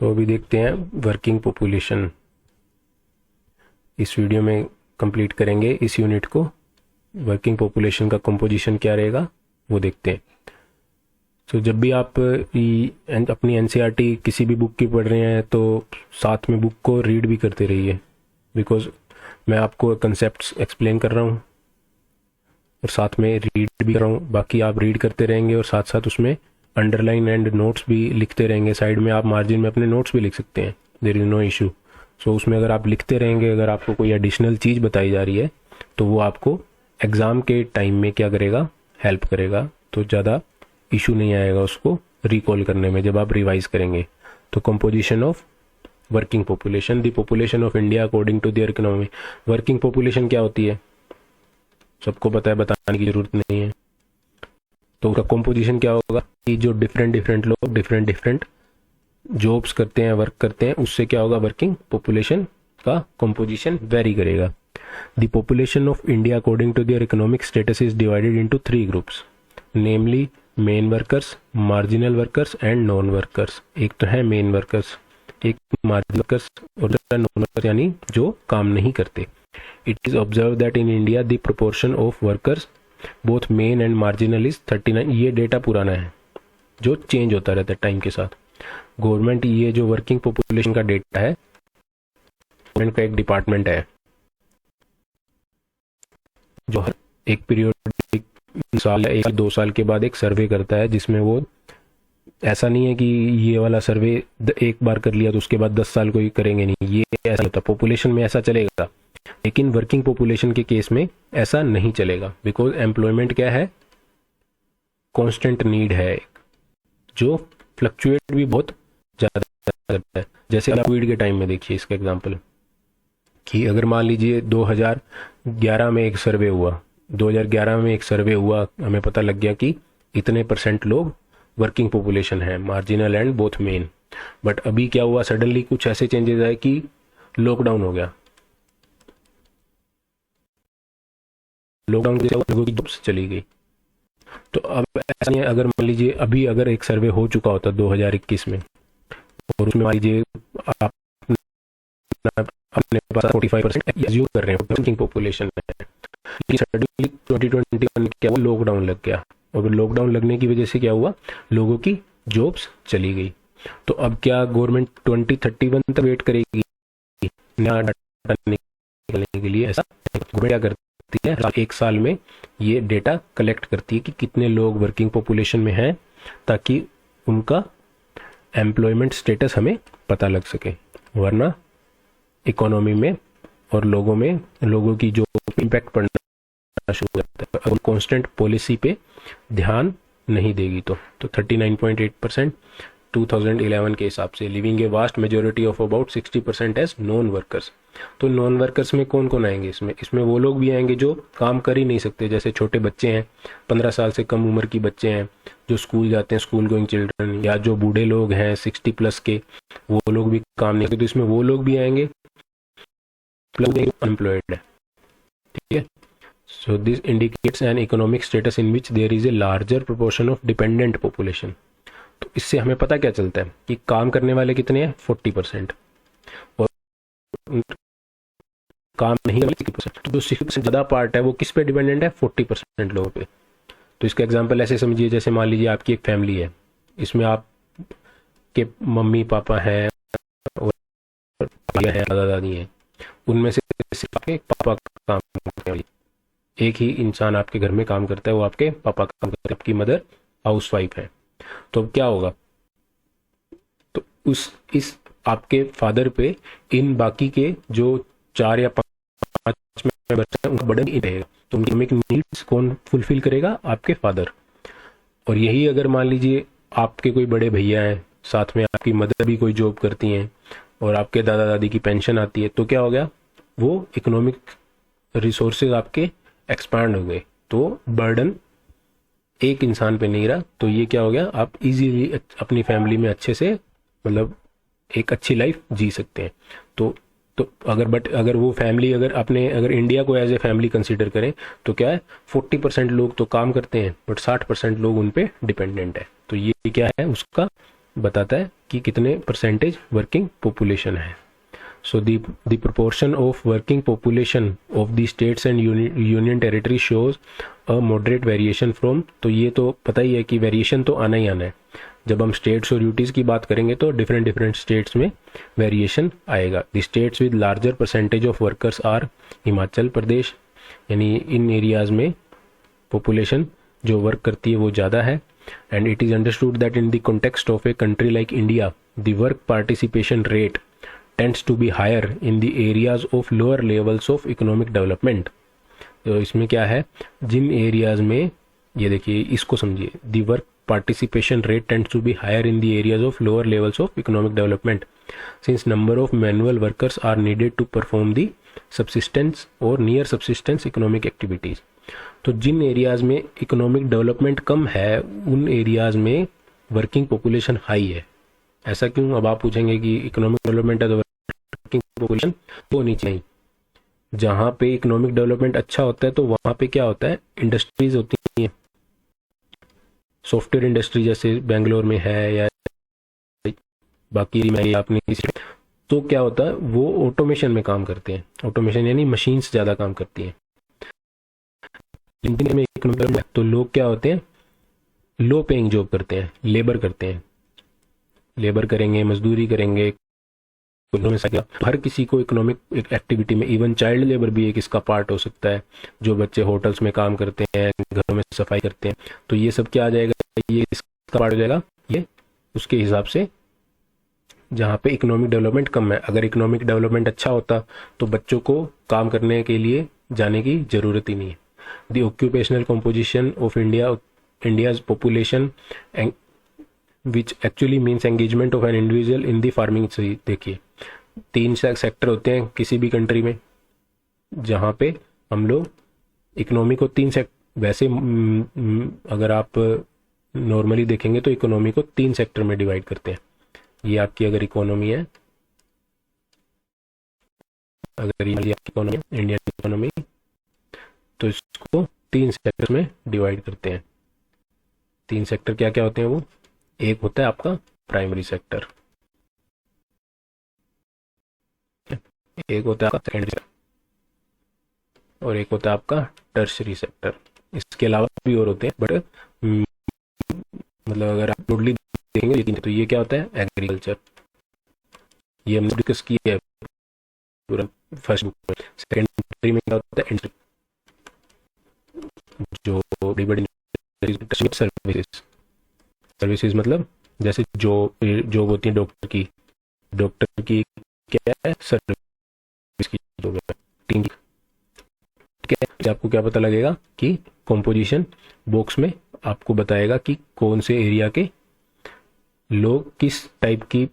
तो अभी देखते हैं वर्किंग पॉपुलेशन। इस वीडियो में कंप्लीट करेंगे इस यूनिट को। वर्किंग पॉपुलेशन का कंपोजिशन क्या रहेगा वो देखते हैं। तो जब भी आप अपनी एनसीईआरटी किसी भी बुक की पढ़ रहे हैं तो साथ में बुक को रीड भी करते रहिए, बिकॉज मैं आपको कंसेप्ट्स एक्सप्लेन कर रहा हूँ और साथ में रीड भी कर रहा हूँ। बाकी आप रीड करते रहेंगे और साथ साथ उसमें अंडरलाइन एंड नोट्स भी लिखते रहेंगे। साइड में आप मार्जिन में अपने नोट्स भी लिख सकते हैं, देयर इज़ नो इशू। सो उसमें अगर आप लिखते रहेंगे, अगर आपको कोई एडिशनल चीज़ बताई जा रही है तो वो आपको एग्ज़ाम के टाइम में क्या करेगा, हेल्प करेगा। तो ज़्यादा इशू नहीं आएगा उसको रिकॉल करने में जब आप रिवाइज करेंगे। तो composition of working population, the population of India according to their economy. Working population क्या होती है सबको पता है, बताने की जरूरत नहीं है। तो उसका कंपोजिशन क्या होगा कि जो डिफरेंट लोग डिफरेंट जॉब्स करते हैं, वर्क करते हैं, उससे क्या होगा, वर्किंग पॉपुलेशन का कंपोजिशन वेरी करेगा। The population of India according to their economic status is divided into 3 groups, namely main workers, marginal workers and non workers. एक तो है मेन वर्कर्स, एक मार्जिनल वर्कर्स और नॉन वर्कर्स यानी जो काम नहीं करते। It is observe that in India the proportion of workers both main and marginal is 39। ये डेटा पुराना है जो चेंज होता रहता है टाइम के साथ। गवर्नमेंट ये जो वर्किंग पॉपुलेशन का डेटा है, गवर्नमेंट का एक डिपार्टमेंट है जो हर एक पीरियड साल या 1-2 साल के बाद एक सर्वे करता है, जिसमें वो ऐसा नहीं है कि ये वाला सर्वे एक बार कर लिया तो उसके बाद 10 साल कोई करेंगे नहीं, ये ऐसा होता। पॉपुलेशन में ऐसा चलेगा, लेकिन वर्किंग पॉपुलेशन के केस में ऐसा नहीं चलेगा, बिकॉज एम्प्लॉयमेंट क्या है, कांस्टेंट नीड है जो फ्लक्चुएट भी बहुत ज़्यादा करता है। जैसे कोविड के टाइम में देखिए इसका एग्जांपल, कि अगर मान लीजिए 2011 में एक सर्वे हुआ, 2011 में एक सर्वे हुआ, हमें पता लग गया कि इतने % लोग वर्किंग पॉपुलेशन है, marginal and both men. But अभी क्या हुआ, सडनली कुछ ऐसे चेंजेस आए कि लॉकडाउन हो गया। लॉकडाउन से लोगों की जॉब्स चली गई। तो अब ऐसा नहीं है, अगर मान लीजिए अभी अगर एक सर्वे हो चुका होता 2021 में और उसमें मान लीजिए आप अपने पास 45% एज्यूम कर रहे हैं वर्किंग पॉपुलेशन में, लेकिन सडनली 2021 में क्या हुआ, लॉकडाउन लग गया। और लॉकडाउन लगने की वजह से क्या हुआ, लोगों की जॉब्स चली गई। तो अब क्या गवर्नमेंट 2031 तक वेट करेगी नया डाटा निकालने के लिए? ऐसा गवर्नमेंट क्या करती है, एक साल में ये डेटा कलेक्ट करती है कि कितने लोग वर्किंग पॉपुलेशन में हैं, ताकि उनका एम्प्लॉयमेंट स्टेटस हमें पता लग सके। वरना इकोनॉमी में और लोगों की जो इम्पैक्ट पड़ना शुरू हो जाता है अगर कांस्टेंट पॉलिसी पे ध्यान नहीं देगी। तो 39.8% 2011 के हिसाब से, living a vast majority of about 60% as non workers. तो नॉन वर्कर्स में कौन कौन आएंगे इसमें वो लोग भी आएंगे जो काम कर ही नहीं सकते, जैसे छोटे बच्चे हैं, 15 साल से कम उम्र की बच्चे हैं जो स्कूल जाते हैं, स्कूल गोइंग चिल्ड्रन, या जो बूढ़े लोग हैं 60+ के, वो लोग भी काम नहीं करते। तो इसमें वो लोग भी आएंगे प्लस अनएम्प्लॉयड है, ठीक है। So this indicates an economic status in which there is a larger proportion of dependent population. तो इससे हमें पता क्या चलता है कि काम करने वाले कितने हैं, 40%, और काम नहीं करने वाले 60%। तो जो 60% ज़्यादा पार्ट है वो किस पे डिपेंडेंट है, 40% लोगों पे। तो इसका एग्जांपल ऐसे समझिए, जैसे मान लीजिए आपकी एक फैमिली है, इसमें आप के मम्मी पापा हैं और दादा दादी हैं, उनमें से सिर्फ आपके पापा काम करते हैं। एक ही इंसान आपके घर में काम करता है, वो आपके पापा काम करते हैं, आपकी मदर हाउस वाइफ है। तो अब क्या होगा, तो इस आपके फादर पे इन बाकी के जो 4 या 5 मेंबर्स हैं उनका बर्डन ही रहेगा। तो उनकी इकोनॉमिक नीड्स कौन फुलफिल करेगा, आपके फादर। और यही अगर मान लीजिए आपके कोई बड़े भैया हैं, साथ में आपकी मदर भी कोई जॉब करती हैं और आपके दादा दादी की पेंशन आती है, तो क्या हो गया, वो इकोनॉमिक रिसोर्सेज आपके एक्सपांड हो गए। तो बर्डन एक इंसान पे नहीं रहा। तो ये क्या हो गया, आप इजीली अपनी फैमिली में अच्छे से मतलब एक अच्छी लाइफ जी सकते हैं। तो अगर वो फैमिली अगर इंडिया को एज ए फैमिली कंसीडर करें तो क्या है, 40% लोग तो काम करते हैं बट 60% लोग उन पे डिपेंडेंट है। तो ये क्या है, उसका बताता है कि कितने परसेंटेज वर्किंग पॉपुलेशन है. So the proportion of working population of the states and union territory shows a moderate variation from. तो ये तो पता ही है कि वेरिएशन तो आना ही आना है. जब हम स्टेट्स और यूटीज़ की बात करेंगे तो डिफरेंट स्टेट्स में वेरिएशन आएगा. The states with larger percentage of workers are Himachal Pradesh, यानी इन एरियाज में पॉपुलेशन जो वर्क करती है वो ज़्यादा है. And it is understood that in the context of a country like India the work participation rate tends to be higher in the areas of lower levels of economic development. तो इसमें क्या है, जिन areas में, ये देखिए इसको समझिए, the work participation rate tends to be higher in the areas of lower levels of economic development since number of manual workers are needed to perform the subsistence or near subsistence economic activities. तो जिन areas में economic development कम है उन areas में working population high है. ऐसा क्यों? अब आप पूछेंगे कि इकोनॉमिक डेवलपमेंट है तो वर्किंग पॉपुलेशन तो होनी चाहिए. जहाँ पे इकोनॉमिक डेवलपमेंट अच्छा होता है तो वहाँ पे क्या होता है, इंडस्ट्रीज होती हैं. सॉफ्टवेयर इंडस्ट्री जैसे बेंगलोर में है या बाकी में आपने, तो क्या होता है वो ऑटोमेशन में काम करते हैं. ऑटोमेशन यानी मशीन्स ज़्यादा काम करती हैं. में इकोनॉमिक तो लोग क्या होते हैं, लो पेइंग जॉब करते हैं, लेबर करते हैं, लेबर करेंगे, मजदूरी करेंगे. हर किसी को इकोनॉमिक एक्टिविटी में, इवन चाइल्ड लेबर भी एक इसका पार्ट हो सकता है. जो बच्चे होटल्स में काम करते हैं, घरों में सफाई करते हैं, तो ये सब क्या आ जाएगा, ये इसका पार्ट हो जाएगा. ये उसके हिसाब से जहाँ पे इकोनॉमिक डेवलपमेंट कम है. अगर इकोनॉमिक डेवलपमेंट अच्छा होता तो बच्चों को काम करने के लिए जाने की जरूरत ही नहीं है. The occupational composition of India's population which actually means engagement of an individual in the farming. देखिए 3 सेक्टर होते हैं किसी भी कंट्री में, जहाँ पे हम लोग इकोनॉमी को 3 सेक्टर, वैसे अगर आप नॉर्मली देखेंगे तो इकोनॉमी को 3 सेक्टर में डिवाइड करते हैं. ये आपकी अगर इकोनॉमी है, अगर ये आपकी इकोनॉमी है इंडियन इकोनॉमी, तो इसको 3 सेक्टर में डिवाइड करते हैं. 3 सेक्टर क्या क्या होते हैं वो, एक होता है आपका प्राइमरी सेक्टर, एक होता है आपका सेकेंडरी सेक्टर, और एक होता है आपका टर्शरी सेक्टर. इसके अलावा भी और होते हैं, बट मतलब अगर आप टोटली देखेंगे तो ये क्या होता है, एग्रीकल्चर. ये हमने डिस्कस किया है पूरा फर्स्ट बुक में. सेकेंडरी में क्या होता है, इंडस्ट्री, जो बड़ी बड़ी सर्विसेज मतलब जैसे जो जॉब होती है डॉक्टर की क्या है, सर्विस की जॉब है, टीम की. ठीक है, आपको क्या पता लगेगा कि कंपोजिशन बॉक्स में आपको बताएगा कि कौन से एरिया के लोग किस टाइप की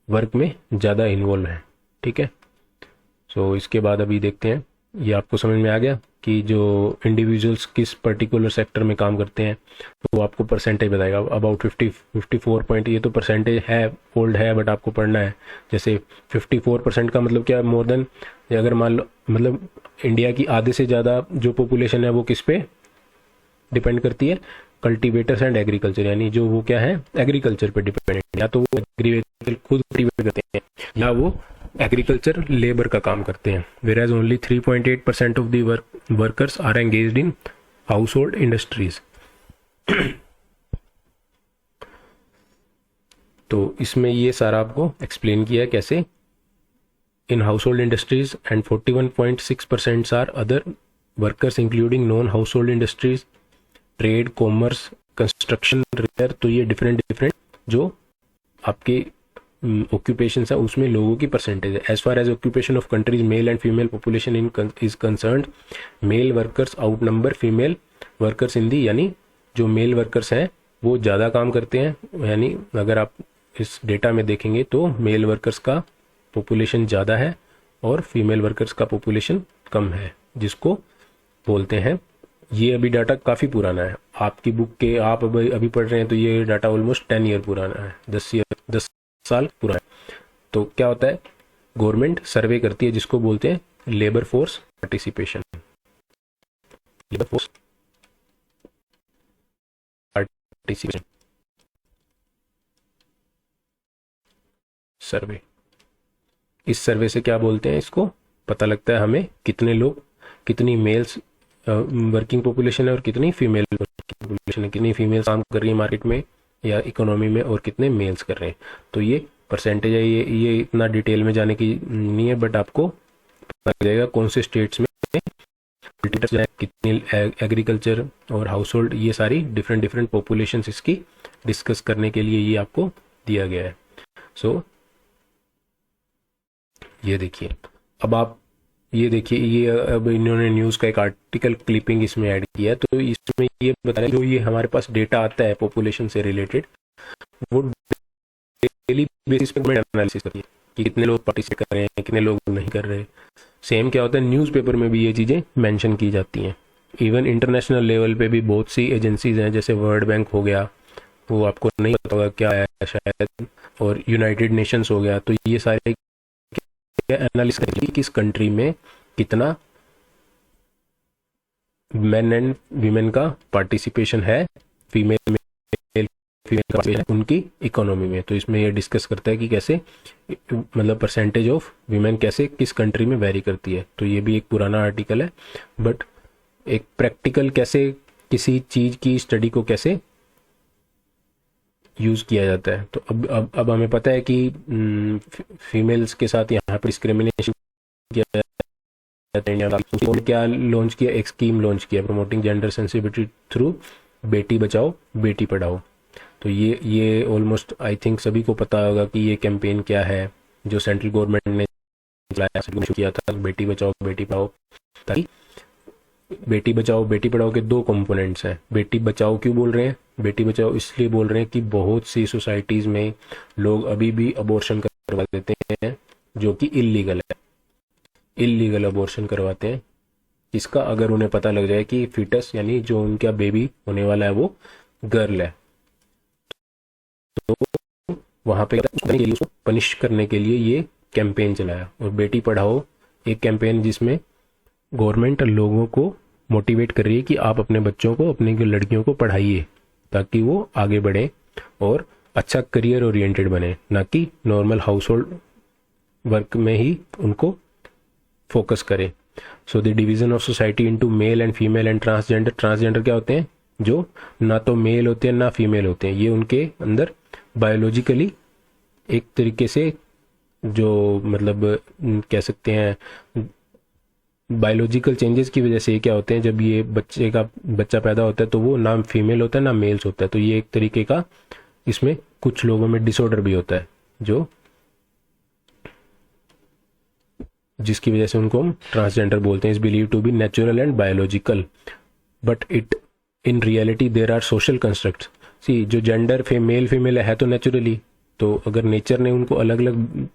वर्क में ज़्यादा इन्वॉल्व हैं. ठीक है, सो इसके बाद अभी देखते हैं, ये आपको समझ में आ गया कि जो इंडिविजुअल्स किस पर्टिकुलर सेक्टर में काम करते हैं तो वो आपको परसेंटेज बताएगा. अबाउट 54 पॉइंट, ये तो परसेंटेज है, ओल्ड है, बट आपको पढ़ना है. जैसे 54% का मतलब क्या, मोर देन, अगर मान लो मतलब इंडिया की आधे से ज़्यादा जो पॉपुलेशन है वो किस पे डिपेंड करती है, कल्टीवेटर्स एंड एग्रीकल्चर, यानी जो वो क्या है, एग्रीकल्चर पे डिपेंडेंट. या तो वो एग्रीकल्चर खुद कल्टीवेट करते हैं या वो एग्रीकल्चर लेबर का काम करते हैं. Whereas only 3.8% of the workers are engaged in household industries. तो इसमें ये सारा आपको एक्सप्लेन किया है कैसे in household industries, and 41.6% are other workers including non household industries, trade, commerce, construction, repair. तो ये डिफरेंट जो आपके ऑक्यूपेशन है उसमें लोगों की परसेंटेज है. As far as occupation of countries male and female population is concerned, male workers out number female workers in the, यानी जो मेल वर्कर्स हैं वो ज़्यादा काम करते हैं. यानी अगर आप इस डेटा में देखेंगे तो मेल वर्कर्स का पॉपुलेशन ज़्यादा है और फीमेल वर्कर्स का पॉपुलेशन कम है, जिसको बोलते हैं, ये अभी डाटा काफ़ी पुराना है आपकी बुक के, आप अभी पढ़ रहे हैं तो ये डाटा ऑलमोस्ट 10 ईयर पुराना है, 10 साल पुराना है. तो क्या होता है, गवर्नमेंट सर्वे करती है जिसको बोलते हैं labour force participation. Labour force participation survey. इस सर्वे से क्या बोलते हैं, इसको पता लगता है हमें कितने लोग, कितनी मेल्स वर्किंग पॉपुलेशन है और कितनी फीमेल वर्किंग पॉपुलेशन है, कितनी फीमेल्स काम कर रही है मार्केट में या इकोनॉमी में और कितने मेल्स कर रहे हैं। तो ये परसेंटेज है, ये इतना डिटेल में जाने की नहीं है, बट आपको पता लग जाएगा कौन से स्टेट्स में कितनी एग्रीकल्चर और हाउस होल्ड, ये सारी डिफरेंट डिफरेंट पॉपुलेशंस इसकी डिस्कस करने के लिए ये आपको दिया गया है। सो ये देखिए, अब आप ये देखिए, ये अब इन्होंने न्यूज़ का एक आर्टिकल क्लिपिंग इसमें ऐड किया है। तो इसमें ये बताया जो ये हमारे पास डेटा आता है पॉपुलेशन से रिलेटेड, वो डेली बेसिस पे गवर्नमेंट एनालिसिस करती है कि कितने लोग पार्टिसिपेट कर रहे हैं, कितने लोग नहीं कर रहे। सेम क्या होता है, न्यूज़पेपर में भी ये चीज़ें मेंशन की जाती हैं। इवन इंटरनेशनल लेवल पे भी बहुत सी एजेंसीज हैं, जैसे वर्ल्ड बैंक हो गया, वो आपको नहीं पता होगा क्या है शायद, और यूनाइटेड नेशंस हो गया। तो ये सारे एनालिसिस करेंगे किस कंट्री में कितना मेन एंड वीमेन का पार्टिसिपेशन है, फीमेल का उनकी इकोनॉमी में। तो इसमें ये डिस्कस करता है कि कैसे, मतलब परसेंटेज ऑफ वीमेन कैसे किस कंट्री में वेरी करती है। तो ये भी एक पुराना आर्टिकल है, बट एक प्रैक्टिकल कैसे किसी चीज की स्टडी को कैसे यूज किया जाता है। तो अब हमें पता है कि फीमेल्स के साथ यहाँ पर डिस्क्रिमिनेशन किया जाता है। क्या लॉन्च किया, एक स्कीम लॉन्च किया, promoting gender sensitivity through Beti Bachao Beti Padhao. तो ये ऑलमोस्ट आई थिंक सभी को पता होगा कि ये कैंपेन क्या है, जो सेंट्रल गवर्नमेंट ने चलाया किया था, बेटी बचाओ बेटी पढ़ाओ। ताकि बेटी बचाओ बेटी पढ़ाओ के दो कंपोनेंट्स हैं। बेटी बचाओ क्यों बोल रहे हैं, बेटी बचाओ इसलिए बोल रहे हैं कि बहुत सी सोसाइटीज में लोग अभी भी अबॉर्शन करवा देते हैं, जो कि इलीगल है, इलीगल अबॉर्शन करवाते हैं। इसका अगर उन्हें पता लग जाए कि फीटस यानी जो उनका बेबी होने वाला है वो गर्ल है, तो वहां पे उसको पनिश करने के लिए ये कैंपेन चलाया। और बेटी पढ़ाओ एक कैंपेन जिसमें गवर्नमेंट लोगों को मोटिवेट कर रही है कि आप अपने बच्चों को, अपनी लड़कियों को पढ़ाइए ताकि वो आगे बढ़े और अच्छा करियर ओरिएंटेड बने, ना कि नॉर्मल हाउस होल्ड वर्क में ही उनको फोकस करें। So the division of society into mail and female and transgender. Transgender क्या होते हैं, जो ना तो मेल होते हैं ना फीमेल होते हैं। ये उनके अंदर बायोलॉजिकली एक तरीके से जो मतलब कह सकते हैं बायोलॉजिकल चेंजेस की वजह से क्या होते हैं, जब ये बच्चा पैदा होता है तो वो ना फीमेल होता है ना मेल्स होता है। तो ये एक तरीके का, इसमें कुछ लोगों में डिसऑर्डर भी होता है जो जिसकी वजह से उनको हम ट्रांसजेंडर बोलते हैं। Is believe to be natural and biological but it in reality there are social constructs. सी जो जेंडर मेल फीमेल है तो नेचुरली, तो अगर नेचर ने उनको अलग अलग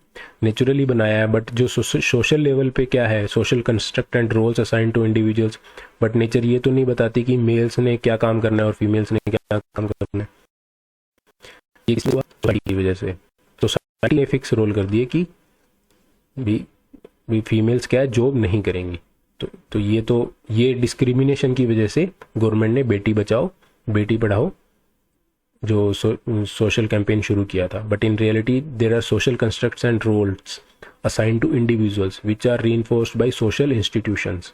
नेचुरली बनाया है, बट जो सोशल लेवल पे क्या है, social construct and roles assign to individuals. But nature ये तो नहीं बताती कि मेल्स ने क्या काम करना है और फीमेल्स ने क्या काम करना है। ये सोसाइटी की वजह से सोसाइटी ने फिक्स रोल कर दिए कि भी फीमेल्स क्या है, जॉब नहीं करेंगी। तो ये डिस्क्रिमिनेशन की वजह से गवर्नमेंट ने बेटी बचाओ बेटी पढ़ाओ जो सोशल कैंपेन शुरू किया था। But in reality there are social constructs and roles assigned to individuals which are reinforced by social institutions.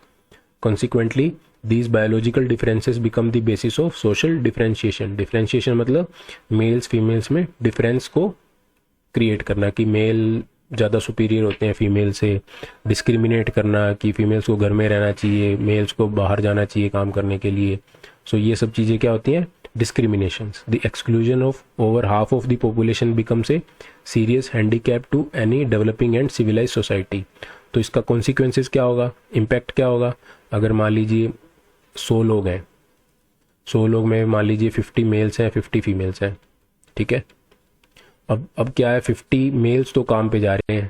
Consequently these biological differences become the basis of social differentiation। differentiation मतलब mails females में difference को create करना, कि mail ज़्यादा superior होते हैं female से, discriminate करना कि फीमेल्स को घर में रहना चाहिए, मेल्स को बाहर जाना चाहिए काम करने के लिए। सो ये सब चीज़ें क्या होती हैं, discriminations. The exclusion of over half of the population becomes a serious handicap to any developing and civilise society. तो इसका कॉन्सिक्वेंसेस क्या होगा, इम्पैक्ट क्या होगा। अगर मान लीजिए 100 लोग हैं, 100 लोग में मान लीजिए 50 मेल्स हैं 50 फीमेल्स हैं, ठीक है। अब क्या है, 50 मेल्स तो काम पे जा रहे हैं,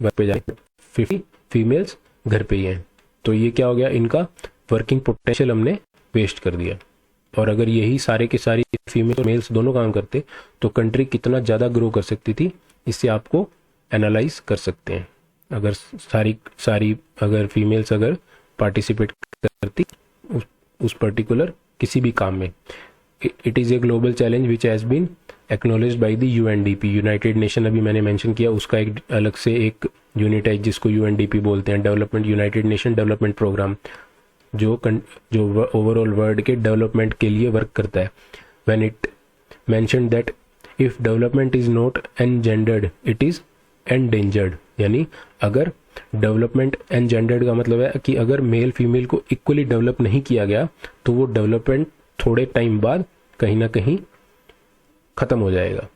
घर पे जा रहे हैं, 50 फीमेल्स घर पे ही हैं। तो ये क्या हो गया, इनका वर्किंग पोटेंशियल हमने वेस्ट कर दिया। और अगर यही सारे के सारी फीमेल और मेल्स दोनों काम करते तो कंट्री कितना ज़्यादा ग्रो कर सकती थी, इससे आपको एनालाइज कर सकते हैं। अगर सारी अगर फीमेल्स अगर पार्टिसिपेट करती उस पर्टिकुलर किसी भी काम में। It is a global challenge which has been acknowledged by the UNDP, United Nation अभी मैंने मेंशन किया, उसका एक अलग से एक यूनिट है जिसको यूएनडीपी बोलते हैं, development United Nation development program, जो ओवरऑल वर्ल्ड के डेवलपमेंट के लिए वर्क करता है। When it mention that if development is not engendered it is endangered, यानी अगर डेवलपमेंट एनजेंडर्ड का मतलब है कि अगर मेल फीमेल को इक्वली डेवलप नहीं किया गया तो वो डेवलपमेंट थोड़े टाइम बाद कहीं ना कहीं खत्म हो जाएगा।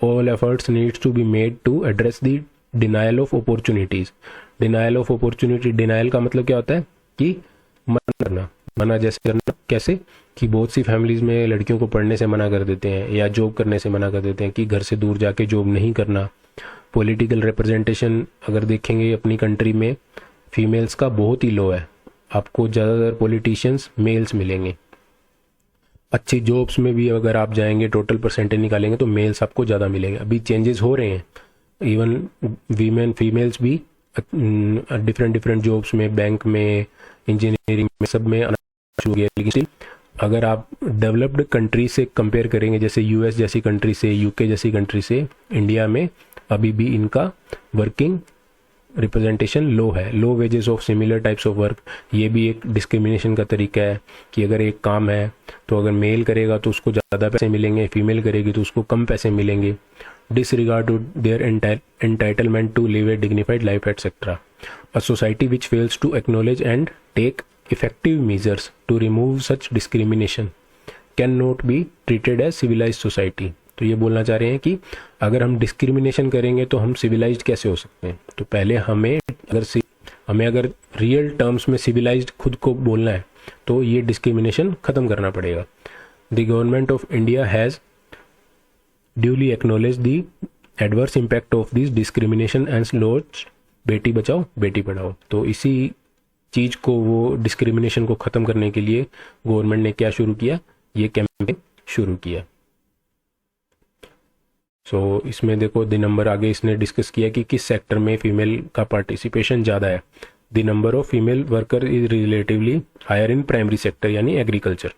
All efforts needs to be made to address the denial of opportunities. Denial of opportunity, denial का मतलब क्या होता है कि मना करना, मना जैसे करना, कैसे कि बहुत सी फैमिलीज में लड़कियों को पढ़ने से मना कर देते हैं या जॉब करने से मना कर देते हैं कि घर से दूर जाके जॉब नहीं करना। पॉलिटिकल रिप्रेजेंटेशन अगर देखेंगे अपनी कंट्री में फीमेल्स का बहुत ही लो है, आपको ज़्यादातर पॉलिटिशियंस मेल्स मिलेंगे। अच्छी जॉब्स में भी अगर आप जाएंगे टोटल परसेंटेज निकालेंगे तो मेल्स आपको ज़्यादा मिलेंगे। अभी चेंजेस हो रहे हैं, इवन वीमेन फीमेल्स भी डिफरेंट डिफरेंट जॉब्स में, बैंक में, इंजीनियरिंग में, सब में आना शुरू हो गया। लेकिन अगर आप डेवलप्ड कंट्री से कंपेयर करेंगे, जैसे यूएस जैसी कंट्री से, यूके जैसी कंट्री से, इंडिया में अभी भी इनका वर्किंग रिप्रेजेंटेशन लो है। Low wages of similar types of work, ये भी एक डिस्क्रिमिनेशन का तरीका है कि अगर एक काम है तो अगर मेल करेगा तो उसको ज़्यादा पैसे मिलेंगे, फीमेल करेगी तो उसको कम पैसे मिलेंगे। Disregard to their entitlement to live a dignified life etcetera. A society which fails to acknowledge and take effective measures to remove such discrimination can not be treated as civilise society. तो ये बोलना चाह रहे हैं कि अगर हम discrimination करेंगे तो हम सिविलाइज्ड कैसे हो सकते हैं। तो पहले हमें अगर रियल टर्म्स में सिविलाइज्ड खुद को बोलना है तो ये डिस्क्रिमिनेशन खत्म करना पड़ेगा। The government of India has duly acknowledge the adverse impact of this discrimination and launch Beti Bachao Beti Padhao. तो इसी चीज़ को, वो डिस्क्रिमिनेशन को ख़त्म करने के लिए गवर्नमेंट ने क्या शुरू किया, ये कैंपेन शुरू किया। सो इसमें देखो द नंबर आगे इसने डिस्कस किया कि किस सेक्टर में फीमेल का पार्टिसिपेशन ज़्यादा है। The number of female worker is relatively higher in primary sector यानी agriculture.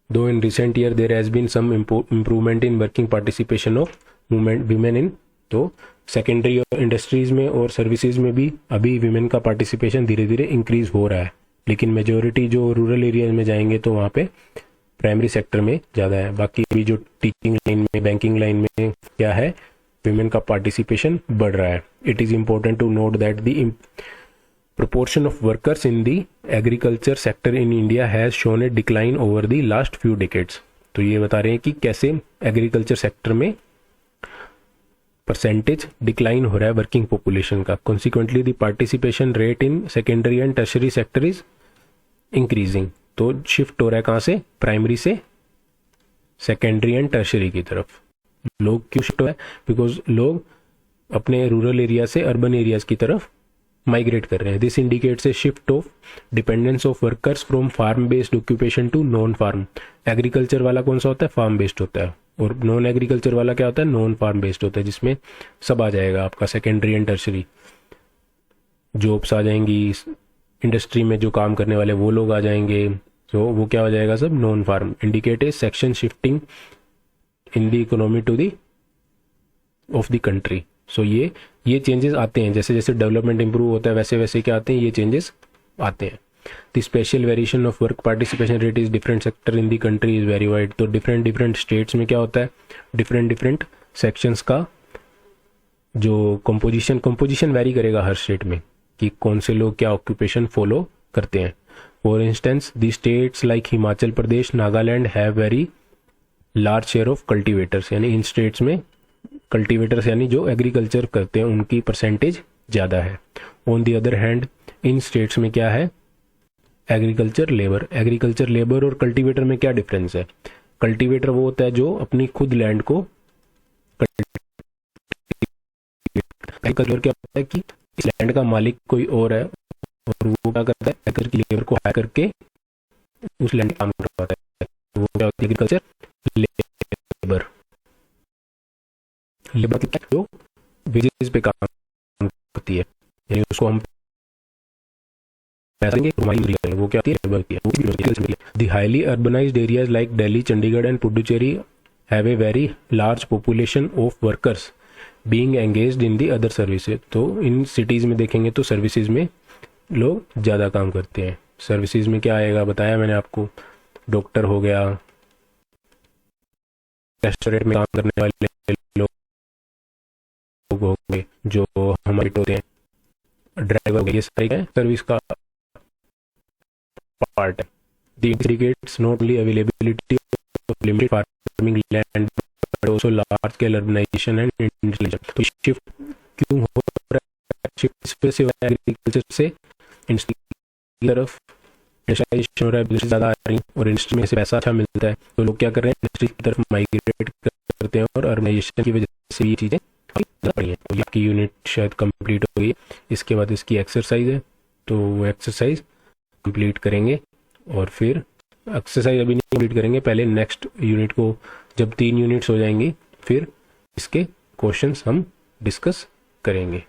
Though in recent year there has been some improvement in working participation of women in, तो secondary और industries में और services में भी अभी विमेन का participation धीरे धीरे इंक्रीज हो रहा है। लेकिन मेजोरिटी जो रूरल एरियाज में जाएंगे तो वहाँ पे प्राइमरी सेक्टर में ज़्यादा है। बाकी भी जो टीचिंग लाइन में, बैंकिंग लाइन में क्या है, विमेन का पार्टिसिपेशन बढ़ रहा है। It is important to note that the proportion of workers in the agriculture sector in India has shown a decline over the last few decades। तो ये बता रहे हैं कि कैसे एग्रीकल्चर सेक्टर में परसेंटेज डिक्लाइन हो रहा है वर्किंग पॉपुलेशन का। Consequently the participation rate in secondary and tertiary sector is increasing. तो शिफ्ट हो रहा है कहाँ से, प्राइमरी से सेकेंडरी एंड टर्शरी की तरफ। लोग क्यों शिफ्ट हो रहा है, बिकॉज लोग अपने रूरल एरिया से अर्बन एरियाज की तरफ माइग्रेट कर रहे हैं। This indicates a shift of dependence of workers from farm based occupation to non farm. Agriculture वाला कौन सा होता है, फार्म बेस्ड होता है, और नॉन एग्रीकल्चर वाला क्या होता है, नॉन फार्म बेस्ड होता है, जिसमें सब आ जाएगा आपका सेकेंडरी एंड टर्शरी, जॉब्स आ जाएंगी, इंडस्ट्री में जो काम करने वाले वो लोग आ जाएंगे, तो वो क्या हो जाएगा, सब non farm. Indicate a section shifting in the economy to the of the country. So ये चेंजेस आते हैं, जैसे जैसे डेवलपमेंट इंप्रूव होता है वैसे वैसे क्या आते हैं, ये चेंजेस आते हैं। The special variation of work participation rate is different sector in the country is very wide. तो डिफरेंट डिफरेंट स्टेट्स में क्या होता है, डिफरेंट डिफरेंट सेक्शंस का जो कंपोजिशन वेरी करेगा हर स्टेट में कि कौन से लोग क्या ऑक्यूपेशन फॉलो करते हैं। For instance the states like Himachal Pradesh, Nagaland have very large share of cultivators, यानी इन स्टेट्स में कल्टीवेटर्स यानी जो एग्रीकल्चर करते हैं उनकी परसेंटेज ज़्यादा है। On the other hand in states में क्या है, एग्रीकल्चर लेबर और कल्टीवेटर में क्या डिफरेंस है। कल्टीवेटर वो होता है जो अपनी खुद लैंड को, एग्रीकल्चर क्या होता है कि इस लैंड का मालिक कोई और है और वो क्या करता है, एग्रीकल्चर की लेबर को हायर करके उस लैंड काम करवाता है, वो क्या होता है, एग्रीकल्चर लेबर जो वेजेस पे काम करती है, यानी उसको हम पैसा देंगे तो हमारी करेंगे, वो क्या होती है। The highly urbanised areas like Delhi, Chandigarh and Puducherry have a very large population of workers being engaged in the other services. तो इन सिटीज़ में देखेंगे तो सर्विसेज में लोग ज़्यादा काम करते हैं। सर्विसेज में क्या आएगा बताया मैंने आपको, डॉक्टर हो गया, रेस्टोरेंट में काम करने वाले लोग हो गए, जो हमारे होते हैं, ड्राइवर हो गए, ये सारे क्या है सर्विस का पार्ट है। The indicates not only availability of limited farming land but also large scale urbanisation and industrialisation. तो शिफ्ट क्यों हो रहा है, शिफ्ट स्पेसिफिक एग्रीकल्चर से इंडस्ट्री की तरफ इंडस्ट्रियलाइजेशन हो रहा है, बिजनेस ज़्यादा आ रही है और इंडस्ट्री में से पैसा अच्छा मिलता है, तो लोग क्या कर रहे हैं इंडस्ट्री की तरफ माइग्रेट करते हैं और अर्बनाइजेशन की वजह से ये चीज़ें पड़ी हैं। तो आपकी यूनिट शायद कंप्लीट हो गई। इसके बाद इसकी एक्सरसाइज है, तो वो एक्सरसाइज कंप्लीट करेंगे और फिर एक्सरसाइज अभी नहीं कंप्लीट करेंगे, पहले नेक्स्ट यूनिट को, जब 3 यूनिट्स हो जाएंगी फिर इसके क्वेश्चंस हम डिस्कस करेंगे।